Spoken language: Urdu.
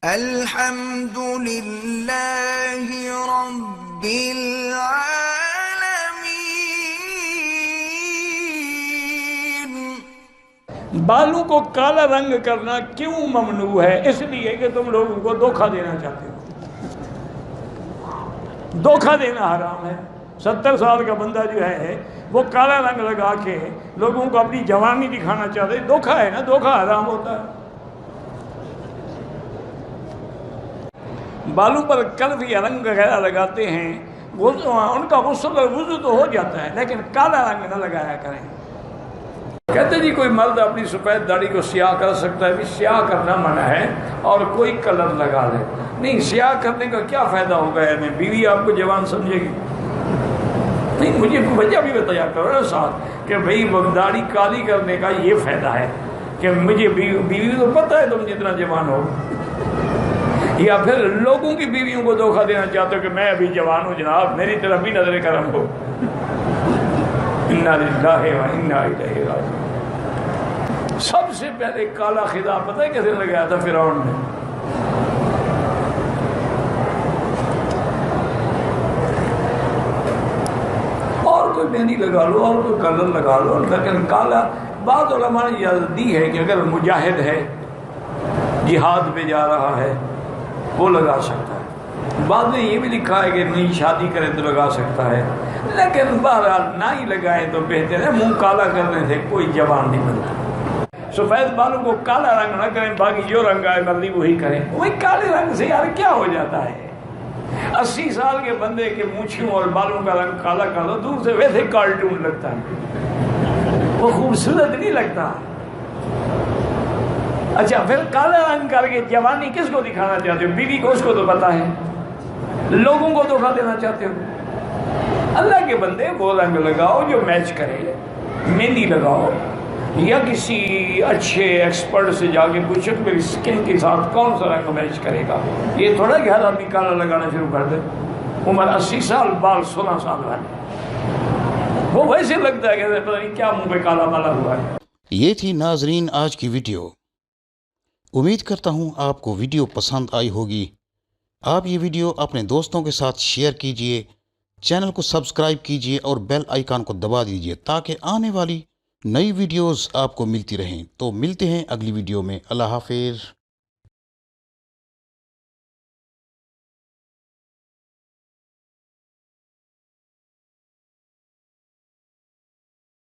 الحمد للہ رب العالمین۔ بالوں کو کالا رنگ کرنا کیوں ممنوع ہے؟ اس لیے کہ تم لوگوں کو دھوکہ دینا چاہتے ہو۔ دھوکہ دینا حرام ہے۔ 70 سال کا بندہ جو ہے وہ کالا رنگ لگا کے لوگوں کو اپنی جوانی دکھانا چاہتے ہیں، دھوکہ ہے نا، دھوکہ حرام ہوتا ہے۔ بالوں پر کلف یا رنگ وغیرہ لگاتے ہیں، ان کا غسل اور وضو تو ہو جاتا ہے، لیکن کالا رنگ نہ لگایا کریں۔ کہتے جی کوئی مرد اپنی سفید داڑھی کو سیاہ کر سکتا ہے، بھی سیاہ کرنا منع ہے اور کوئی کلر لگا لے۔ نہیں، سیاہ کرنے کا کیا فائدہ ہوگا؟ یعنی بیوی آپ کو جوان سمجھے گی؟ نہیں، مجھے وجہ بھی بتایا کرو نا ساتھ کہ بھئی داڑھی کالی کرنے کا یہ فائدہ ہے کہ مجھے بیوی تو پتہ ہے تم جتنا جوان ہو، یا پھر لوگوں کی بیویوں کو دھوکہ دینا چاہتے ہو کہ میں ابھی جوان ہوں جناب، میری طرف بھی نظر کرم ہو۔ انا للہ و انا الیہ راجعون۔ سب سے پہلے کالا خطاب پتہ ہے کیسے لگایا تھا فرعون نے؟ اور کوئی مہندی لگا لو اور کوئی کلر لگا لو، لیکن کالا بعض علماء نے یہ دی ہے کہ اگر مجاہد ہے، جہاد پہ جا رہا ہے، وہ لگا سکتا ہے۔ بعد میں یہ بھی لکھا ہے کہ نہیں شادی کرے تو لگا سکتا ہے، لیکن بہرحال نہ ہی لگائیں تو بہتر ہے۔ منہ کالا کرنے سے کوئی جوان نہیں بنتا۔ سفید بالوں کو کالا رنگ نہ کریں، باقی جو رنگ آئے مرضی وہی کریں۔ وہی کالے رنگ سے یار کیا ہو جاتا ہے؟ 80 سال کے بندے کے مونچھوں اور بالوں کا رنگ کالا کر دو، دور سے ویسے کارٹون لگتا ہے، وہ خوبصورت نہیں لگتا۔ اچھا، پھر کالا رنگ کر کے جوانی کس کو دکھانا چاہتے ہو؟ بیوی کو، اس کو تو پتا ہے۔ لوگوں کو دھوکہ دینا چاہتے ہو؟ اللہ کے بندے وہ رنگ لگاؤ جو میچ کرے۔ مہندی لگاؤ یا کسی اچھے ایکسپرٹ سے جا کے پوچھو کہ میری سکن کے ساتھ کون سا رنگ میچ کرے گا۔ یہ تھوڑا کہ ہر آدمی کالا لگانا شروع کر دے۔ عمر 80 سال، بال 16 سال والے، وہ ویسے لگتا ہے کہ پتہ نہیں کیا منہ پہ کالا مالا ہوا ہے۔ یہ تھی ناظرین آج کی ویڈیو۔ امید کرتا ہوں آپ کو ویڈیو پسند آئی ہوگی۔ آپ یہ ویڈیو اپنے دوستوں کے ساتھ شیئر کیجئے، چینل کو سبسکرائب کیجئے اور بیل آئیکن کو دبا دیجئے تاکہ آنے والی نئی ویڈیوز آپ کو ملتی رہیں۔ تو ملتے ہیں اگلی ویڈیو میں۔ اللہ حافظ۔